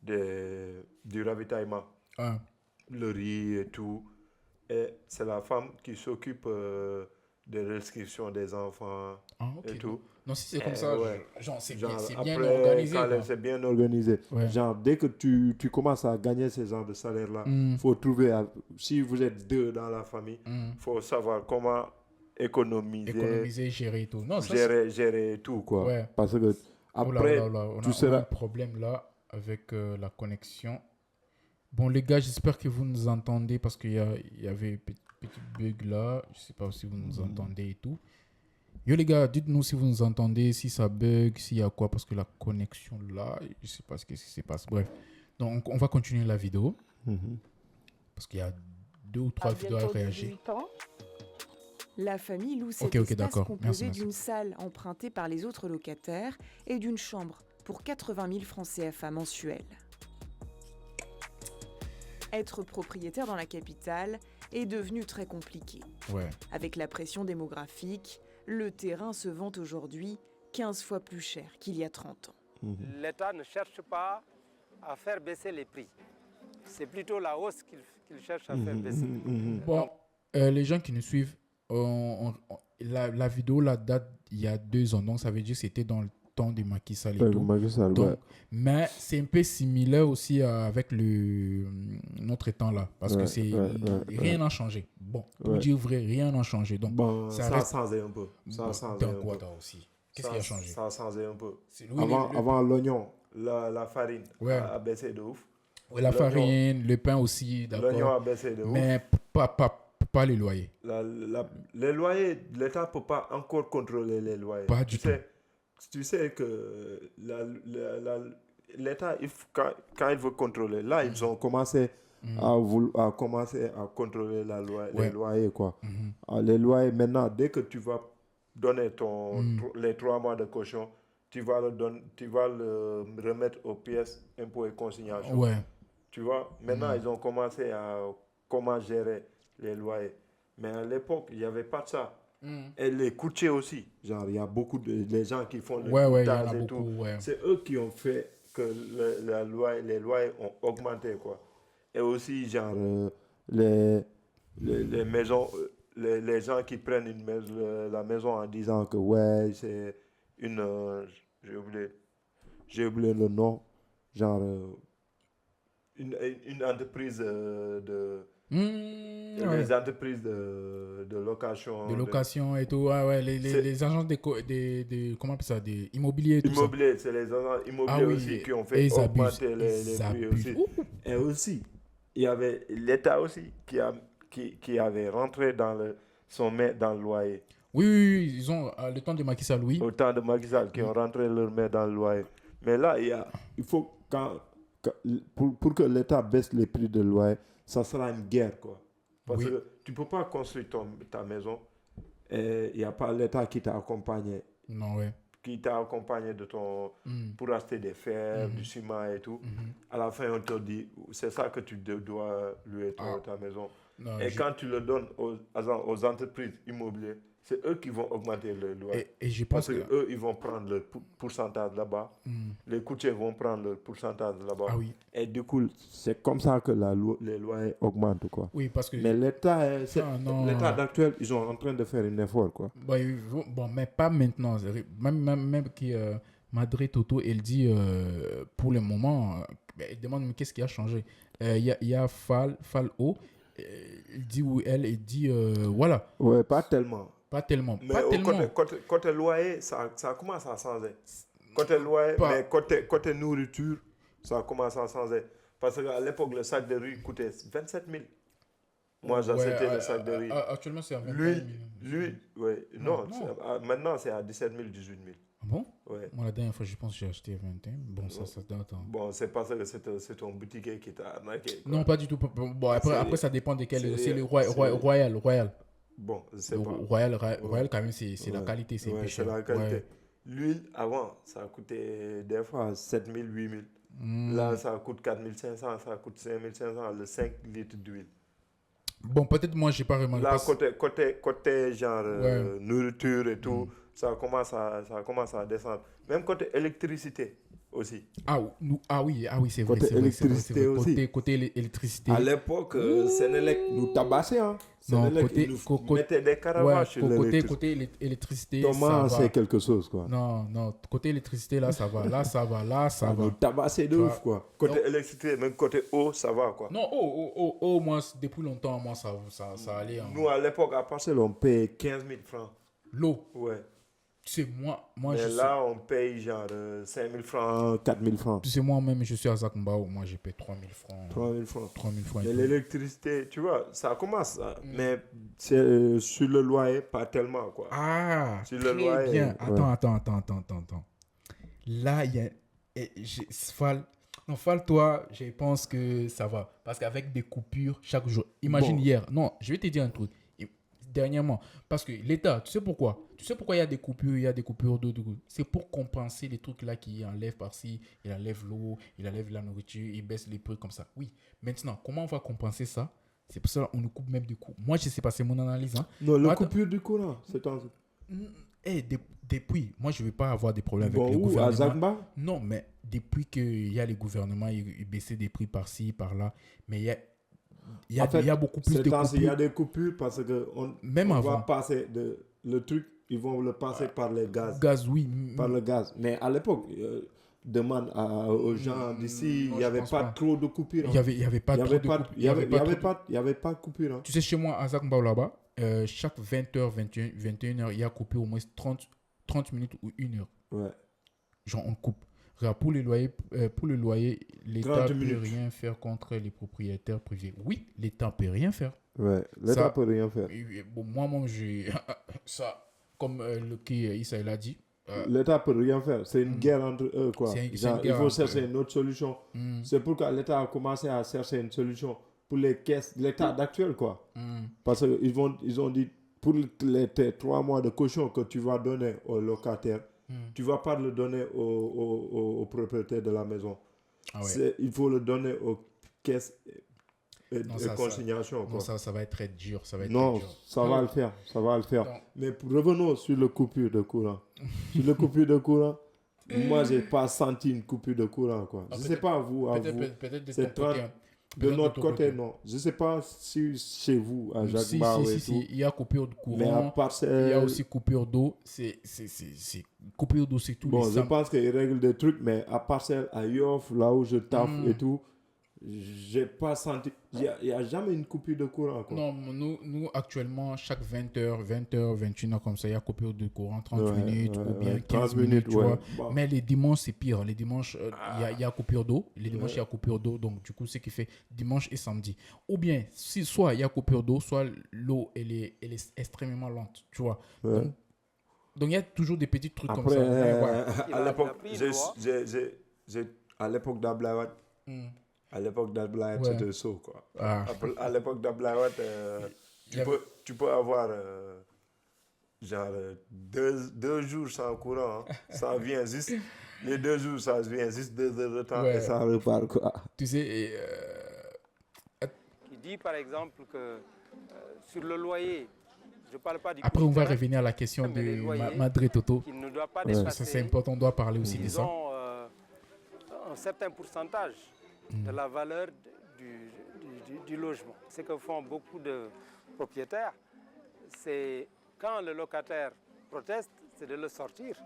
du ravitaillement. Le riz et tout. Et c'est la femme qui s'occupe... des restrictions des enfants et tout. Non, si c'est comme ça, c'est bien organisé. C'est bien organisé. Genre, dès que tu commences à gagner ces genres de salaire-là, il faut trouver... si vous êtes 2 dans la famille, il faut savoir comment économiser, gérer tout. Non, gérer tout, quoi. Ouais. Parce que après, on a un problème là avec la connexion. Bon, les gars, j'espère que vous nous entendez parce qu'il y avait... petit bug là, je sais pas si vous nous entendez et tout. Yo les gars, dites-nous si vous nous entendez, si ça bug, s'il y a quoi, parce que la connexion là, je sais pas ce qui se passe. Bref, donc on va continuer la vidéo parce qu'il y a 2 ou 3 vidéos à réagir. La famille loue cet espace composé d'une salle empruntée par les autres locataires et d'une chambre pour 80 000 francs CFA mensuels. Être propriétaire dans la capitale est devenu très compliqué. Avec la pression démographique, le terrain se vend aujourd'hui 15 fois plus cher qu'il y a 30 ans. L'État ne cherche pas à faire baisser les prix. C'est plutôt la hausse qu'il cherche à faire baisser. Bon, les gens qui nous suivent, la vidéo la date il y a 2 ans, donc ça veut dire que c'était dans le temps de Macky Sall et tout. Donc, mais c'est un peu similaire aussi avec notre temps là, parce que rien n'a changé. Bon, pour dire vrai, rien n'a changé. Donc ça a changé un peu. Donc quoi aussi? Qu'est-ce qui a changé? Ça a changé un peu. Avant l'oignon, la farine a baissé de ouf. La farine, le pain aussi, d'accord. L'oignon a baissé de ouf. Mais pas les loyers. Les loyers, l'État ne peut pas encore contrôler les loyers. Pas du tout. Tu sais que l'État, quand il veut contrôler, là, ils ont commencé à contrôler les loyers, quoi. Les loyers, maintenant, dès que tu vas donner les 3 mois de caution, tu vas le remettre aux pièces impôts et consignation. Tu vois, maintenant, ils ont commencé à comment gérer les loyers. Mais à l'époque, il n'y avait pas de ça. Et les courtiers aussi. Genre, il y a beaucoup de gens qui font le courtage et tout. C'est eux qui ont fait que les loyers ont augmenté, quoi. Et aussi, genre, les maisons, les gens qui prennent la maison en disant que, c'est une... j'ai oublié le nom. Genre, une entreprise les entreprises de location. De location et tout. Les agences de comment on appelle ça, des immobiliers et tout ça. C'est les agents immobiliers aussi qui ont fait augmenter les prix aussi. Et aussi, il y avait l'État aussi qui avait rentré son main dans le loyer. Oui, ils ont, le temps de Macky Sall, oui. Au temps de Macky Sall, qui ont rentré leur main dans le loyer. Mais là, il faut, pour que l'État baisse les prix de loyer, ça sera une guerre, quoi. Parce que tu ne peux pas construire ta maison et il n'y a pas l'État qui t'a accompagné. Non, ouais. Qui t'a accompagné pour acheter des fers, du ciment et tout. À la fin, on te dit, c'est ça que tu dois louer ta maison. Non, quand tu le donnes aux entreprises immobilières, c'est eux qui vont augmenter le loyer. Et je pense parce qu'eux, ils vont prendre le pourcentage là-bas. Les courtiers vont prendre le pourcentage là-bas. Ah oui. Et du coup, c'est comme ça que les loyers augmentent, quoi. Oui, parce que... Mais l'État actuel, ils sont en train de faire un effort, quoi. Bon, mais pas maintenant. Même qui... Madrid Toto, elle dit, pour le moment, elle demande qu'est-ce qui a changé. Il y a Falo, il dit où elle dit, voilà. Ouais, pas tellement. Pas tellement. Mais côté loyer, ça commence à changer. Côté loyer, mais côté nourriture, ça commence à changer. Parce qu'à l'époque, le sac de riz coûtait 27 000. Moi, j'achetais le sac de riz. Actuellement, c'est à 27 000. Oui. Non. Maintenant, c'est à 17 000, 18 000. Ah bon? Ouais. Moi, la dernière fois, je pense que j'ai acheté 21. Bon, ça date. Bon, c'est parce que c'est ton boutiquier qui t'a arnaqué. Non, pas du tout. Bon, après, ça dépend de quel. C'est le Royal. Bon, c'est pas. Royal, quand même, c'est la qualité. C'est plus cher. C'est la qualité. Ouais. L'huile, avant, ça coûtait des fois 7 000, 8 000. Là, ça coûte 4 500, ça coûte 5 500, le 5 litres d'huile. Bon, peut-être moi, j'ai pas vraiment... Là, côté genre nourriture et tout, ça commence à descendre. Même côté électricité aussi. Ah oui, c'est vrai. Côté électricité aussi. Côté électricité. À l'époque, Sénélec nous tabassait. Hein. Sénélec, ils nous mettait des caravanes sur l'électricité. Côté électricité, Thomas, c'est quelque chose, quoi. Non, côté électricité, là, ça va. Là, ça va. Nous tabassait de ouf, quoi. Côté électricité, même côté eau, ça va, quoi. Non, moi, depuis longtemps, moi, ça allait. Nous, à l'époque, à Parcelles, on paye 15 000 francs. L'eau? Ouais. Tu sais, moi mais là, on paye genre 5 000 francs, 4 000 francs. Tu sais, moi-même, je suis à Zakmbao, moi, je paye 3 000 francs. 3 000 francs. 3 000 francs. Et l'électricité, tu vois, ça commence. Mais c'est, sur le loyer, pas tellement, quoi. Ah, sur le loyer, bien. Attends. Là, il y a... Fal, toi, je pense que ça va. Parce qu'avec des coupures chaque jour. Imagine hier. Non, je vais te dire un truc. Dernièrement, parce que l'État, tu sais pourquoi il y a des coupures d'eau. C'est pour compenser les trucs là qui enlèvent par-ci, il enlève l'eau, il enlève la nourriture, il baisse les prix comme ça. Oui, maintenant, comment on va compenser ça? C'est pour ça qu'on nous coupe même du coup. Moi, je sais pas, c'est mon analyse. Hein. Non, la coupure du courant, c'est en... Depuis, moi, je ne vais pas avoir des problèmes avec le gouvernement. À Zagba? Non, mais depuis qu'il y a les gouvernements, ils baissaient des prix par-ci, par-là, mais il y a beaucoup plus de coupures. Il y a des coupures parce que on va passer le truc, ils vont le passer par les gaz. Par le gaz. Mais à l'époque, demande aux gens d'ici, il n'y avait pas trop de coupures. Il n'y avait pas trop de coupures. Il n'y avait pas de coupures. Hein. Tu sais, chez moi, à Zakmbao, là-bas, chaque 20h, 21h, il y a coupé au moins 30 minutes ou 1 heure. Ouais. Genre, on coupe. Pour le loyer, l'État ne peut rien faire contre les propriétaires privés. Oui, l'État ne peut rien faire. Ouais, l'État ne peut rien faire. Bon, moi, j'ai ça, comme Issa l'a dit. L'État ne peut rien faire. C'est une guerre entre eux, quoi. Il faut chercher une autre solution. C'est pourquoi l'État a commencé à chercher une solution pour les caisses, l'État actuel, quoi. Parce qu'ils ont dit, pour les 3 mois de caution que tu vas donner aux locataires, tu ne vas pas le donner aux propriétaires de la maison. Ah ouais. Il faut le donner aux caisses et consignation. Non, ça va être très dur. Ça va le faire. Ça va le faire. Non. Mais revenons sur le coupure de courant. Sur le coupure de courant, moi, je n'ai pas senti une coupure de courant, quoi. Je ne sais pas vous. Peut-être de ton côté. De notre côté, non. Je ne sais pas si chez vous, à Jacques-Bar et tout. Il y a coupure de courant. Mais à Parcelles, il y a aussi coupure d'eau. Coupure d'eau, c'est tout. Bon, je pense qu'ils règlent des trucs, mais à Parcelles, à Yoff, là où je taffe et tout, j'ai pas senti. Il n'y a jamais une coupure de courant, quoi. Non, nous actuellement, chaque 20h, 21h comme ça, il y a coupure de courant, 30 minutes ou bien 15 minutes, tu vois. Bon. Mais les dimanches, c'est pire. Les dimanches, il y a coupure d'eau. Les dimanches, il y a coupure d'eau. Donc, du coup, c'est ce qui fait dimanche et samedi. Ou bien, si soit il y a coupure d'eau, soit l'eau, elle est extrêmement lente, tu vois. Donc, il y a toujours des petits trucs comme ça. À l'époque, à l'époque d'Ablaïwat, c'était chaud, quoi. À l'époque d'Ablaïwat, tu peux avoir genre 2 jours sans courant. Hein. Ça vient juste, les 2 jours, ça vient juste 2 heures de temps et ça repart, quoi. Tu sais, il dit par exemple que sur le loyer, je parle pas du après, on va revenir à la question de Madrid Toto. Il ne doit pas dépasser, c'est important, on doit parler aussi de ça. Un certain pourcentage de la valeur du logement. Ce que font beaucoup de propriétaires, c'est quand le locataire proteste, c'est de le sortir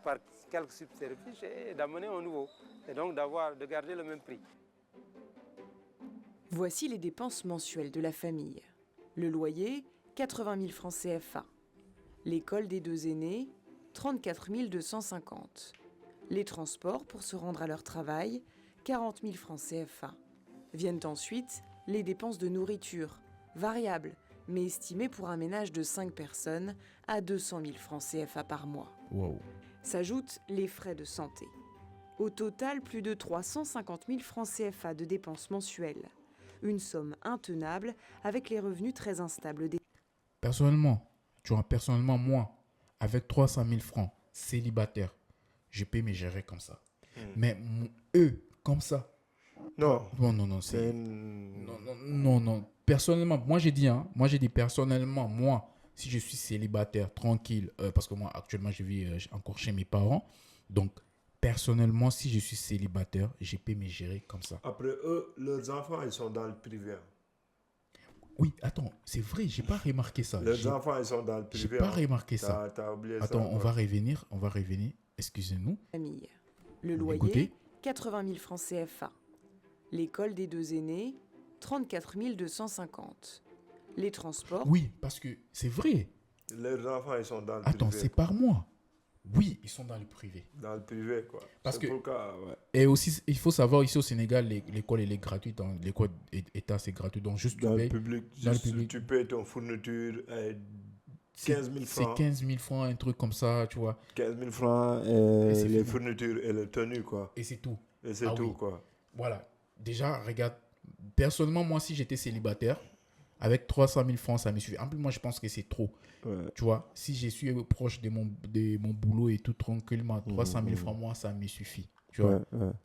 par quelques subterfuges et d'amener un nouveau. Et donc de garder le même prix. Voici les dépenses mensuelles de la famille. Le loyer, 80 000 francs CFA. L'école des 2 aînés, 34 250. Les transports pour se rendre à leur travail, 40 000 francs CFA. Viennent ensuite les dépenses de nourriture, variables, mais estimées pour un ménage de 5 personnes à 200 000 francs CFA par mois. Wow. S'ajoutent les frais de santé. Au total, plus de 350 000 francs CFA de dépenses mensuelles. Une somme intenable avec les revenus très instables des... Personnellement, moi, avec 300 000 francs, célibataire, je peux me gérer comme ça. Mais eux, comme ça. Non. C'est... Non. Personnellement, moi j'ai dit personnellement, moi, si je suis célibataire, tranquille, parce que moi actuellement je vis encore chez mes parents, donc personnellement, si je suis célibataire, je peux me gérer comme ça. Après eux, leurs enfants, ils sont dans le privé. Oui, attends, c'est vrai, j'ai pas remarqué ça. Les enfants, ils sont dans le privé. J'ai pas remarqué ça. T'as oublié attends, ça. on va revenir. Excusez-nous. Famille. Le loyer, 80 000 francs CFA. L'école des 2 aînés, 34 250. Les transports... Oui, parce que c'est vrai. Les enfants, ils sont dans le privé. Attends, c'est par mois. Oui, ils sont dans le privé. Dans le privé, quoi. Parce que... Pour le cas, ouais. Et aussi, il faut savoir, ici au Sénégal, l'école, elle est gratuite. L'école État, c'est gratuit. Donc, juste dans le public, tu payes ton fourniture 15 000 francs. C'est 15 000 francs, un truc comme ça, tu vois. 15 000 francs, et les fournitures et les tenues, quoi. Et c'est tout. Et c'est tout, quoi. Voilà. Déjà, regarde, personnellement, moi, si j'étais célibataire, avec 300 000 francs, ça me suffit. En plus, moi, je pense que c'est trop. Ouais. Tu vois, si je suis proche de mon boulot et tout tranquillement, 300 000 francs, moi, ça me suffit. Tu vois,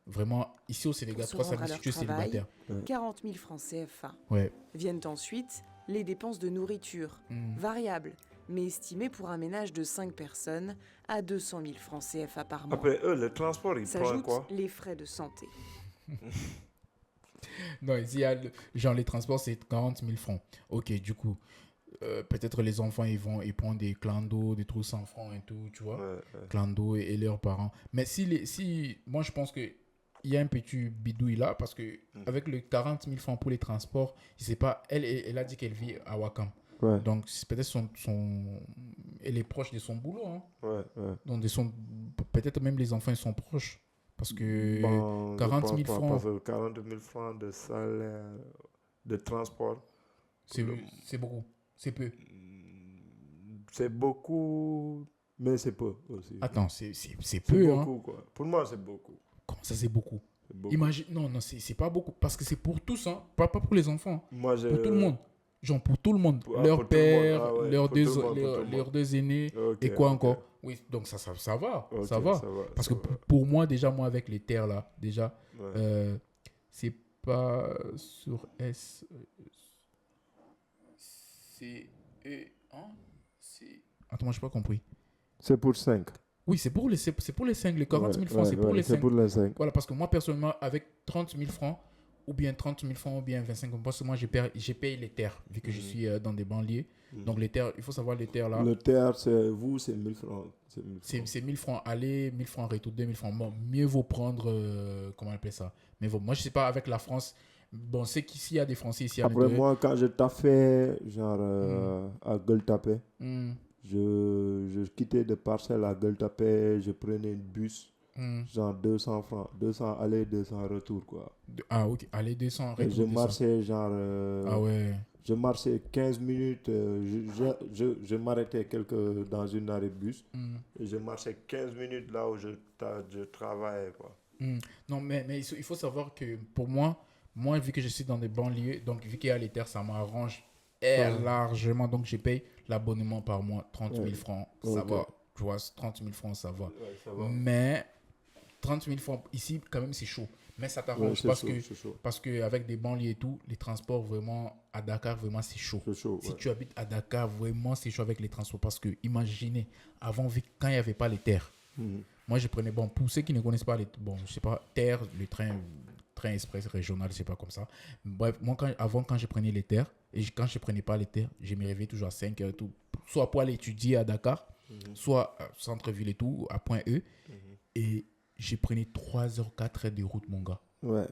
vraiment, ici au Sénégal, 300 000 si tu es célibataire. 40 000 francs CFA. Ouais. Viennent ensuite les dépenses de nourriture, variables, mais estimées pour un ménage de 5 personnes à 200 000 francs CFA par mois. Après eux, le transport, ils prennent quoi? S'ajoutent les frais de santé. Non, ici, genre les transports, c'est 40 000 francs. Ok, du coup, peut-être les enfants, ils prennent des clando, des trucs 100 francs et tout, tu vois. Clando et leurs parents. Mais moi, je pense qu'il y a un petit bidouille là, parce que avec le 40 000 francs pour les transports, je sais pas, elle a dit qu'elle vit à Wakam. Ouais. Donc, peut-être elle est proche de son boulot. Hein. Donc, peut-être même les enfants, ils sont proches. Parce que 40 000 francs... Parce que 40 000 francs de salaire, de transport... C'est beaucoup. C'est peu. C'est beaucoup, mais c'est peu aussi. Attends, c'est peu. C'est beaucoup, quoi. Pour moi, c'est beaucoup. Comment ça, c'est beaucoup? Imagine... Non, c'est pas beaucoup. Parce que c'est pour tous, hein. Pas pour les enfants. Moi, pour tout le monde. Genre pour tout le monde. Leur père, leurs 2 aînés, et quoi encore. Oui, donc ça va. Ça va. Parce que pour moi, déjà, avec les terres là, déjà, c'est pas sur S. C'est. Attends, moi, je n'ai pas compris. C'est pour 5. Oui, c'est pour les 5. Les 40 000 francs, c'est pour les 5. C'est pour les 5. Voilà, parce que moi, personnellement, avec 30 000 francs, ou bien 30 000 francs, ou bien 25 000. Parce que moi, j'ai payé les terres, vu que je suis dans des banlieues. Donc, les terres, il faut savoir les terres là. Le terre, c'est 1000 francs. C'est 1000 francs aller, 1000 francs retour, 2000 francs. Bon, mieux vaut prendre, comment on appelle ça. Mais bon, moi, je sais pas, avec la France, bon, c'est qu'ici, il y a des Français ici. Après, moi, quand je taffais, genre, à Gueule-Tapée, je quittais de parcelle à Gueule-Tapée, je prenais une bus, genre 200 francs. 200 aller, 200 retour, quoi. Ah, ok. Aller, 200 retour. Et je marchais, genre... ah ouais. Je marchais 15 minutes, je m'arrêtais dans une arrêt de bus. Et je marchais 15 minutes là où je travaillais, quoi. Non, mais il faut savoir que pour moi, vu que je suis dans des banlieues, donc vu qu'il y a les terres, ça m'arrange largement. Donc, je paye l'abonnement par mois, 30 000 francs, ça va. Tu vois, 30 000 francs, ça va. Ouais, ça va. Mais 30 000 francs, ici, quand même, c'est chaud. Mais ça t'arrange parce que avec des banlieues et tout, les transports, vraiment, à Dakar, vraiment, c'est chaud. Si tu habites à Dakar, vraiment, c'est chaud avec les transports. Parce que, imaginez, avant, quand il n'y avait pas les terres, moi, je prenais, bon, pour ceux qui ne connaissent pas, je sais pas, terre, le train express régional, c'est pas comme ça. Bref, moi, quand je prenais les terres, et quand je prenais pas les terres, je me réveillais toujours à 5 heures, tout, soit pour aller étudier à Dakar, soit à centre-ville et tout, à Point E. Et je prenais 3 heures, 4 heures de route, mon gars. Ouais.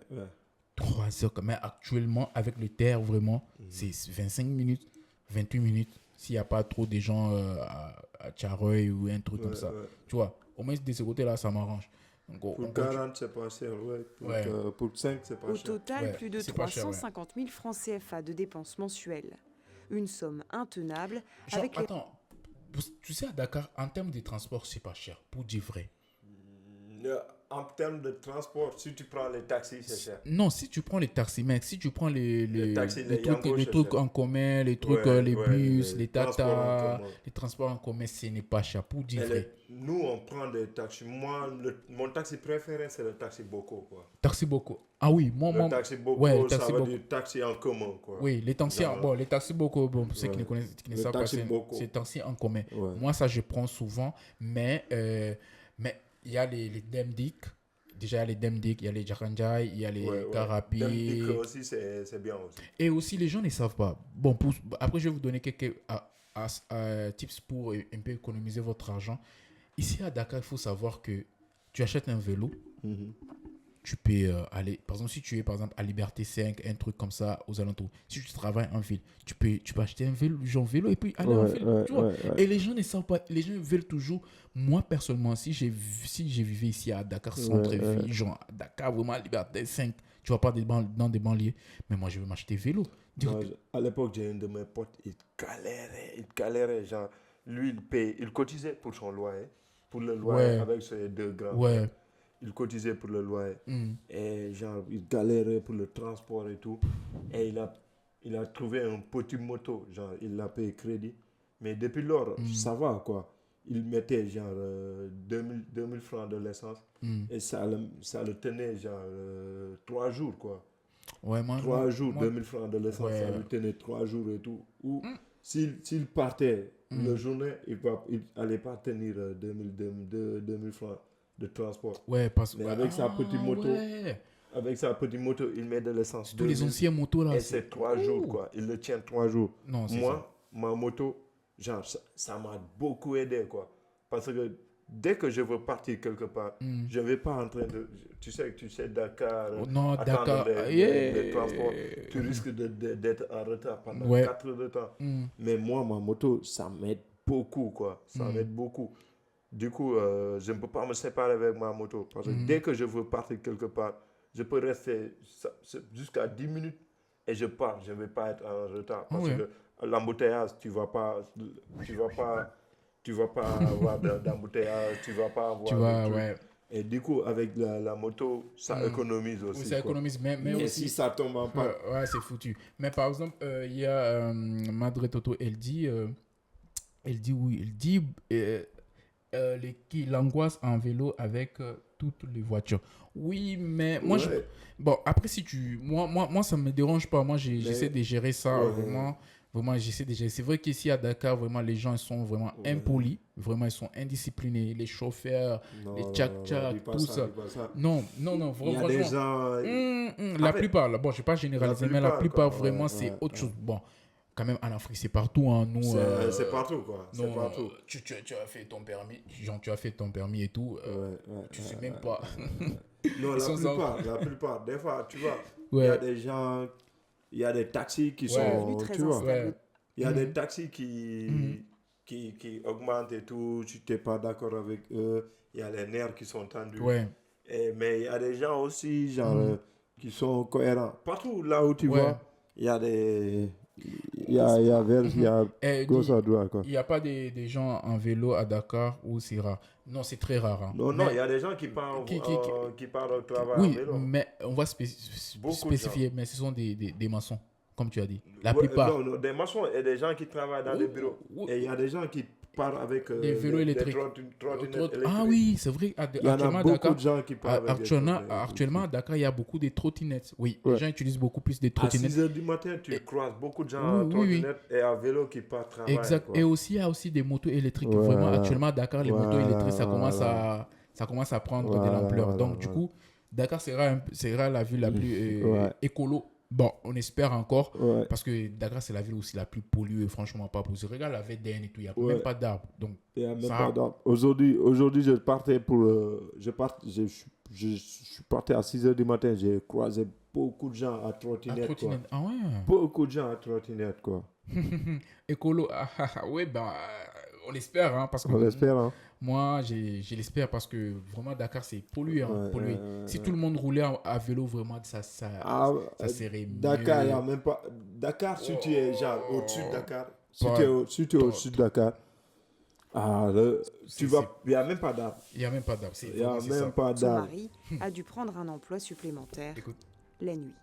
3 heures. Mais actuellement, avec le terre, vraiment, c'est 25 minutes, 28 minutes. S'il n'y a pas trop de gens à Tcharoy ou un truc comme ça. Tu vois, au moins de ce côté-là, ça m'arrange. Donc, pour 40, c'est pas cher. Pour 5, c'est pas cher. Au total, plus de 350 000 francs CFA de dépenses mensuelles. Une somme intenable. Attends, tu sais, à Dakar, en termes de transport, c'est pas cher, pour dire vrai. En termes de transport, si tu prends les taxis, c'est cher. Non, si tu prends les taxis, mec, si tu prends les trucs en commun, les trucs, les bus, les tata, les transports en commun, ce n'est pas cher, pour dire vrai. Nous, on prend des taxis. Moi, mon taxi préféré, c'est le taxi Boko, quoi. Taxi Boko. Ah oui, le taxi Boko, ça veut dire taxi en commun, quoi. Oui, les taxis Boko, bon, pour ceux qui ne savent pas, c'est taxi en commun. Moi, ça, je prends souvent, mais il y a les Demdik. Déjà, il y a les Demdik, il y a les Djaranjai, il y a les Karapi. Demdik aussi, c'est bien aussi. Et aussi, les gens ne savent pas. Bon, après, je vais vous donner quelques tips pour un peu économiser votre argent. Ici, à Dakar, il faut savoir que tu achètes un vélo. Tu peux aller, par exemple, si tu es par exemple à Liberté 5, un truc comme ça aux alentours, si tu travailles en ville, tu peux acheter un vélo, et puis aller en ville, tu vois. Et les gens ne savent pas, les gens veulent toujours. Moi personnellement, si j'ai vécu ici à Dakar centre-ville, genre à Dakar vraiment à Liberté 5, tu vas pas dans des banlieues, mais moi je veux m'acheter vélo. À l'époque, j'ai un de mes potes, il galérait, genre lui il cotisait pour son loyer, pour le loyer avec ses 2 grands. Il cotisait pour le loyer. Et genre, il galérait pour le transport et tout. Et il a trouvé un petit moto. Genre, il l'a payé crédit. Mais depuis lors, ça va, quoi. Il mettait genre 2000 francs de l'essence. Et ça le tenait genre 3 jours, quoi. 3 jours, 2000 francs de l'essence, ça lui tenait 3 jours et tout. Ou s'il partait la journée, il n'allait pas tenir 2000 francs de transport. Mais avec sa petite moto, avec sa petite moto, il met de l'essence. Tous les anciens motos là. Et c'est 3 jours, quoi. Il le tient 3 jours. Non, ma moto, genre, ça m'a beaucoup aidé, quoi. Parce que dès que je veux partir quelque part, je ne vais pas en train de... Tu sais, Dakar, Dakar, les transports, tu risques d'être en retard pendant 4 heures de temps. Mais moi, ma moto, ça m'aide beaucoup, quoi. Ça m'aide beaucoup. Du coup, je ne peux pas me séparer avec ma moto. Parce que dès que je veux partir quelque part, je peux rester jusqu'à 10 minutes et je pars. Je ne vais pas être en retard. Parce que l'embouteillage, tu ne vas pas avoir d'embouteillage, tu ne vas pas avoir... Et du coup, avec la moto, ça économise aussi. Ça économise, mais et aussi... si ça tombe en panne... c'est foutu. Mais par exemple, il y a Madre Toto, elle dit l'angoisse en vélo avec toutes les voitures. Oui, mais moi, bon, après, si tu... Moi, ça ne me dérange pas. Moi, j'essaie de gérer ça vraiment Vraiment, j'essaie déjà. C'est vrai qu'ici à Dakar, vraiment, les gens ils sont vraiment impolis. Vraiment, ils sont indisciplinés. Les chauffeurs, les tchak-tchak, tout ça. Non, il y a des gens... la plupart, bon, je ne vais pas généraliser, mais la plupart, vraiment, c'est autre chose. Bon, quand même, en Afrique, c'est partout. Hein, nous, c'est partout, quoi. C'est partout. Tu as fait ton permis. Genre, tu as fait ton permis et tout. Tu ne sais même pas. Non, la plupart. Des fois, tu vois, il y a des gens... Il y a des taxis qui sont, tu vois, il y a des taxis qui augmentent et tout, tu n'es pas d'accord avec eux, il y a les nerfs qui sont tendus. Mais il y a des gens aussi, genre, qui sont cohérents. Partout là où tu vas, il y a des... Il y a gauche à droite, quoi. Il n'y a pas des gens en vélo à Dakar où c'est rare. Non, c'est très rare. Hein. Non, il y a des gens qui partent au travail en vélo. Mais on va spécifier, mais ce sont des maçons, comme tu as dit. La plupart. Non, des maçons et des gens qui travaillent dans des bureaux. Et il y a des gens qui partent avec des vélos électriques. Ah oui, c'est vrai. Il y en a beaucoup de gens qui partent avec actuellement, à Dakar, il y a beaucoup de trottinettes. Oui, les gens utilisent beaucoup plus de trottinettes. À 6h du matin, tu croises beaucoup de gens à trottinettes et à vélo qui partent travailler. Exact. Et aussi, il y a aussi des motos électriques. Vraiment, actuellement, à Dakar, les motos électriques, ça commence à prendre de l'ampleur. Donc, du coup, Dakar sera la ville la plus écolo. Bon, on espère encore, parce que Dakar, c'est la ville aussi la plus polluée, franchement, pas possible. Regarde la VDN et tout, il n'y a même pas d'arbres. Il n'y a même pas d'arbres. Aujourd'hui, je partais je suis parti à 6h du matin, j'ai croisé beaucoup de gens à trottinette. Ah ouais. Beaucoup de gens à trottinette, quoi. Écolo, oui, ben, on l'espère, hein, parce que... On l'espère, hein. Moi, je l'espère parce que vraiment Dakar, c'est pollué. Pollué. Si tout le monde roulait à vélo, vraiment, ça serait Dakar, mieux. il n'y a même pas... Dakar, si tu es genre au-dessus de Dakar, si tu es au-dessus de Dakar, il n'y a même pas d'arbre. Il n'y a même pas d'arbre. Son mari a dû prendre un emploi supplémentaire la nuit.